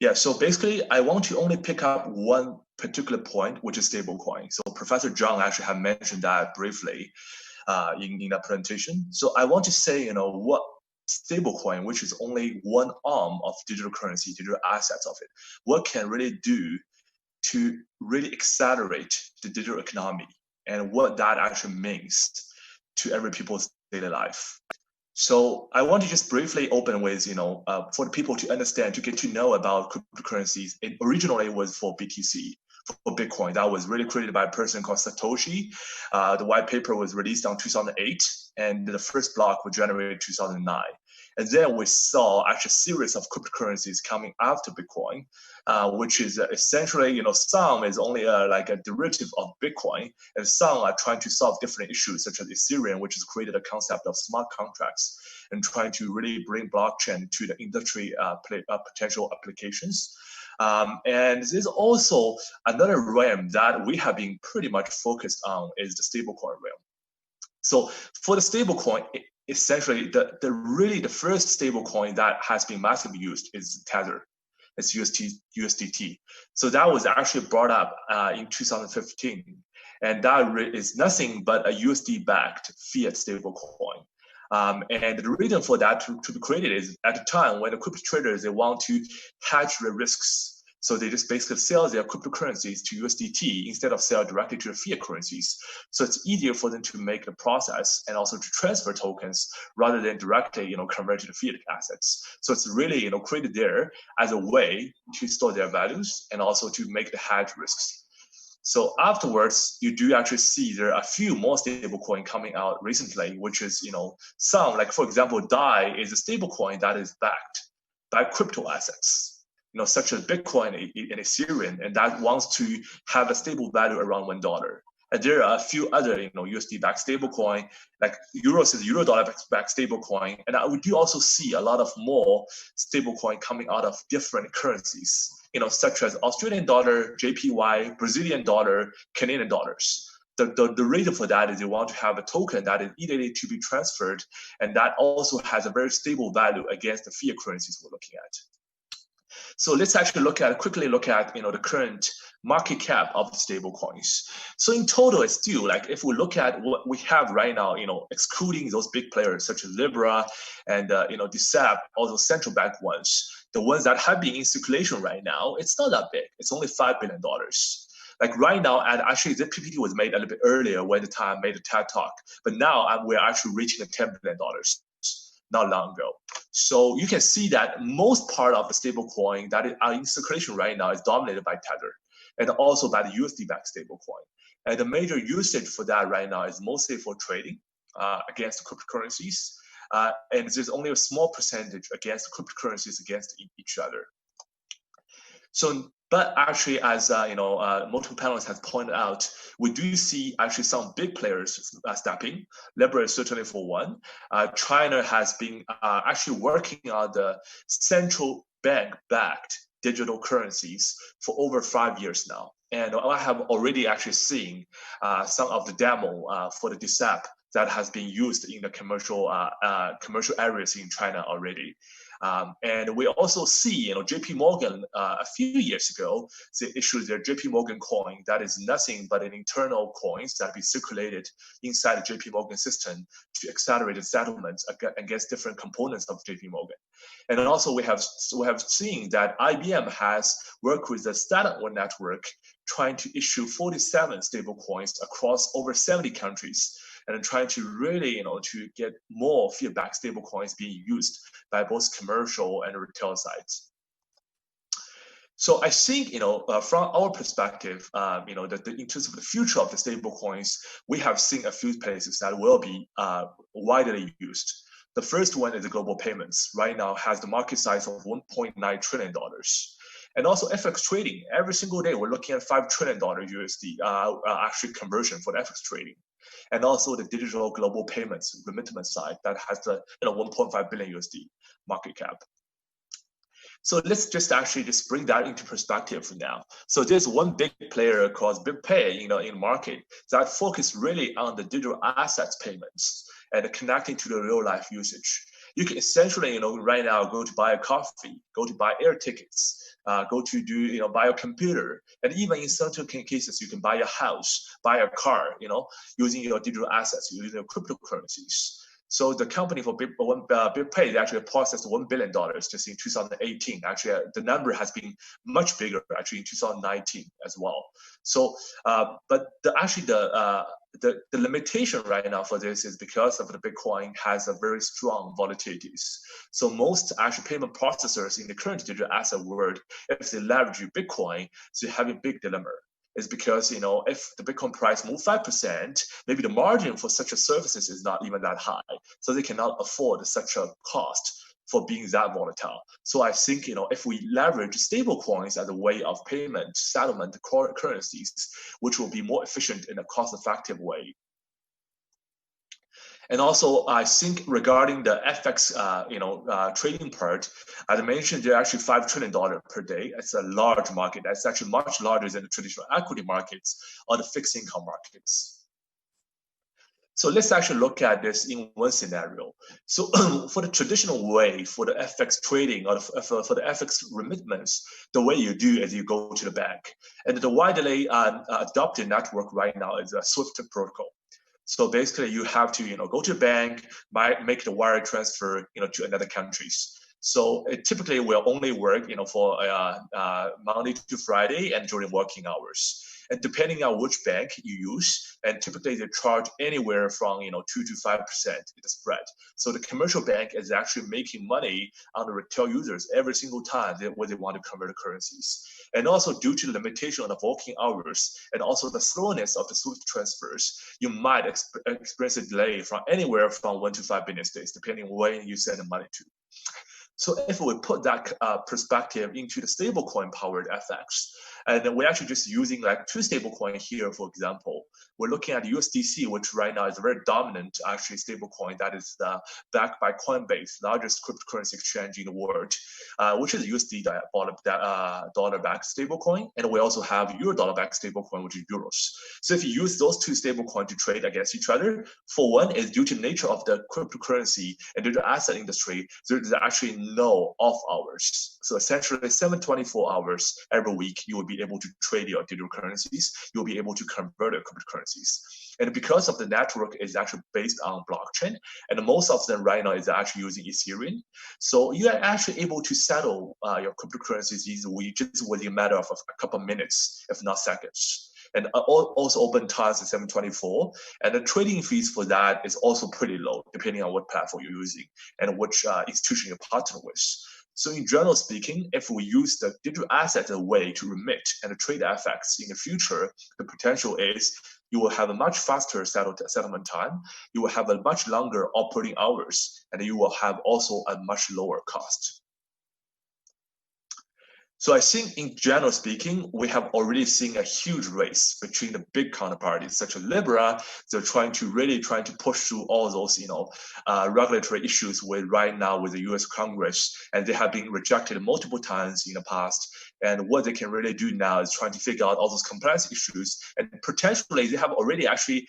Yeah, so basically, I want to only pick up one particular point, which is stablecoin. So Professor Zhang actually had mentioned that briefly in that presentation. So I want to say, what stablecoin, which is only one arm of digital currency, digital assets of it, what can really do to really accelerate the digital economy and what that actually means to every people's daily life. So I want to just briefly open with, for the people to understand, to get to know about cryptocurrencies. It originally was for BTC, for Bitcoin. That was really created by a person called Satoshi. The white paper was released in 2008, and the first block was generated in 2009. And then we saw actually a series of cryptocurrencies coming after Bitcoin, which is essentially, some is only like a derivative of Bitcoin, and some are trying to solve different issues, such as Ethereum, which has created a concept of smart contracts and trying to really bring blockchain to the industry potential applications. And there's also another realm that we have been pretty much focused on is the stablecoin realm. So for the stablecoin, essentially the first stablecoin that has been massively used is Tether. It's USDT. So that was actually brought up in 2015, and that is nothing but a USD-backed fiat stablecoin. And the reason for that to be created is at the time when the crypto traders, they want to hedge their risks. So they just basically sell their cryptocurrencies to USDT instead of sell directly to the fiat currencies. So it's easier for them to make the process and also to transfer tokens rather than directly, convert to the fiat assets. So it's really, created there as a way to store their values and also to make the hedge risks. So afterwards, you do actually see there are a few more stablecoin coming out recently, which is, some, like for example, DAI is a stablecoin that is backed by crypto assets, such as Bitcoin and Ethereum, and that wants to have a stable value around $1. And there are a few other, USD-backed stablecoin, like Euros is Euro-dollar-backed stablecoin, and we do also see a lot of more stablecoin coming out of different currencies, such as Australian dollar, JPY, Brazilian dollar, Canadian dollars. The reason for that is you want to have a token that is easily to be transferred, and that also has a very stable value against the fiat currencies we're looking at. So let's actually quickly look at the current market cap of the stable coins. So in total, it's still like if we look at what we have right now, excluding those big players such as Libra and DCEP, all those central bank ones, the ones that have been in circulation right now, it's not that big. It's only $5 billion. Like right now, and actually the PPT was made a little bit earlier when the time made a TED talk, but now we're actually reaching the $10 billion. Not long ago. So you can see that most part of the stablecoin that are in circulation right now is dominated by Tether and also by the USD-backed stablecoin. And the major usage for that right now is mostly for trading against cryptocurrencies. And there's only a small percentage against cryptocurrencies against each other. So, but actually, as multiple panelists have pointed out, we do see actually some big players stepping. Libra is certainly for one. China has been actually working on the central bank-backed digital currencies for over 5 years now. And I have already actually seen some of the demo for the DCEP that has been used in the commercial areas in China already. And we also see, JP Morgan a few years ago, they issued their JP Morgan coin that is nothing but an internal coins that be circulated inside the JP Morgan system to accelerate the settlements against different components of JP Morgan. And then also we have seen that IBM has worked with the Standard Oil network trying to issue 47 stable coins across over 70 countries, and trying to really, to get more fiat-backed stable coins being used by both commercial and retail sides. So I think, from our perspective, that in terms of the future of the stable coins, we have seen a few places that will be widely used. The first one is the global payments. Right now has the market size of $1.9 trillion. And also FX trading. Every single day, we're looking at $5 trillion USD actually conversion for the FX trading. And also the digital global payments remittance side that has the 1.5 billion USD market cap. So let's just bring that into perspective for now. So there's one big player called BigPay, in market that focus really on the digital assets payments and connecting to the real life usage. You can essentially, right now go to buy a coffee, go to buy air tickets, go to do, buy a computer, and even in certain cases, you can buy a house, buy a car, using your digital assets, using your cryptocurrencies. So the company for BitPay actually processed $1 billion just in 2018. Actually, the number has been much bigger actually in 2019 as well. So, but the limitation right now for this is because of the Bitcoin has a very strong volatilities. So most actually payment processors in the current digital asset world, if they leverage Bitcoin, they have a big dilemma. Is because if the Bitcoin price move 5%, maybe the margin for such a services is not even that high, so they cannot afford such a cost for being that volatile. So I think if we leverage stable coins as a way of payment, settlement, currencies, which will be more efficient in a cost-effective way. And also, I think regarding the FX, trading part, as I mentioned, they're actually $5 trillion per day. It's a large market. That's actually much larger than the traditional equity markets or the fixed income markets. So let's actually look at this in one scenario. So for the traditional way for the FX trading or for the FX remittance, the way you do is you go to the bank. And the widely adopted network right now is a SWIFT protocol. So basically, you have to go to the bank, make the wire transfer to another countries. So it typically will only work for Monday to Friday and during working hours. And depending on which bank you use, and typically they charge anywhere from 2 to 5% the spread. So the commercial bank is actually making money on the retail users every single time when they want to convert the currencies. And also due to the limitation of the working hours and also the slowness of the SWIFT transfers, you might experience a delay from anywhere from 1 to 5 business days, depending when you send the money to. So if we put that perspective into the stablecoin powered FX, and then we're actually just using like two stablecoin here, for example, we're looking at USDC, which right now is a very dominant actually stablecoin that is backed by Coinbase, largest cryptocurrency exchange in the world, which is USD dollar-backed stablecoin, and we also have Euro dollar-backed stablecoin, which is euros. So if you use those two stablecoins to trade against each other, for one is due to the nature of the cryptocurrency and digital asset industry, there's actually no off hours. So essentially 724 hours every week, you will be able to trade your digital currencies. You'll be able to convert your cryptocurrencies. And because of the network is actually based on blockchain, and most of them right now is actually using Ethereum. So you are actually able to settle your cryptocurrencies easily just within a matter of a couple of minutes, if not seconds. And also open task is 724. And the trading fees for that is also pretty low, depending on what platform you're using and which institution you partner with. So in general speaking, if we use the digital asset as a way to remit and trade FX in the future, the potential is you will have a much faster settlement time, you will have a much longer operating hours, and you will have also a much lower cost. So I think in general speaking, we have already seen a huge race between the big counterparties such as Libra. They're trying to push through all those, regulatory issues right now with the U.S. Congress, and they have been rejected multiple times in the past. And what they can really do now is trying to figure out all those compliance issues, and potentially they have already actually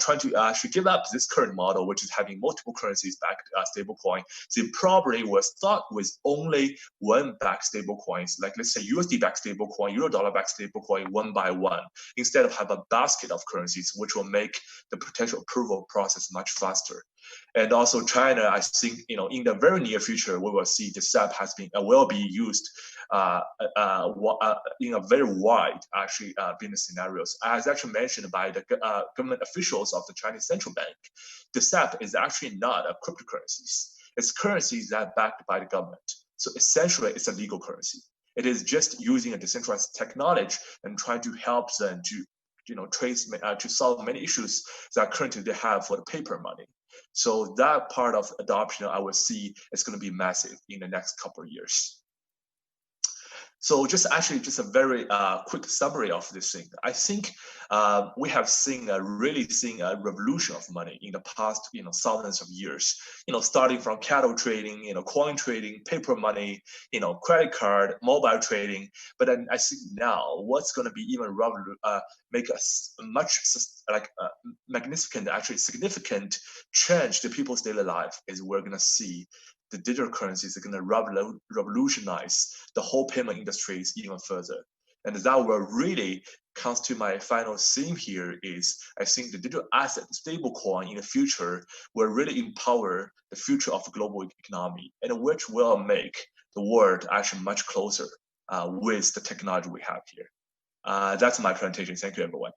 trying to actually give up this current model, which is having multiple currencies backed stablecoin. So they probably will start with only one backed stablecoins, like let's say USD backed stablecoin, Euro dollar backed stablecoin, one by one, instead of have a basket of currencies, which will make the potential approval process much faster. And also China, I think, in the very near future, we will see the SAP will be used in a very wide business scenarios. As actually mentioned by the government officials of the Chinese central bank, the SAP is actually not a cryptocurrencies. It's currencies that are backed by the government. So essentially, it's a legal currency. It is just using a decentralized technology and trying to help them to solve many issues that currently they have for the paper money. So that part of adoption, I would see, is going to be massive in the next couple of years. So just a very quick summary of this thing. I think we have really seen a revolution of money in the past, thousands of years. Starting from cattle trading, coin trading, paper money, credit card, mobile trading. But then I think now what's going to be even make a much magnificent, actually significant change to people's daily life is we're going to see the digital currencies are going to revolutionize the whole payment industries even further. And that will really comes to my final theme here is I think the digital asset, stablecoin in the future will really empower the future of the global economy, and which will make the world actually much closer with the technology we have here. That's my presentation. Thank you, everyone.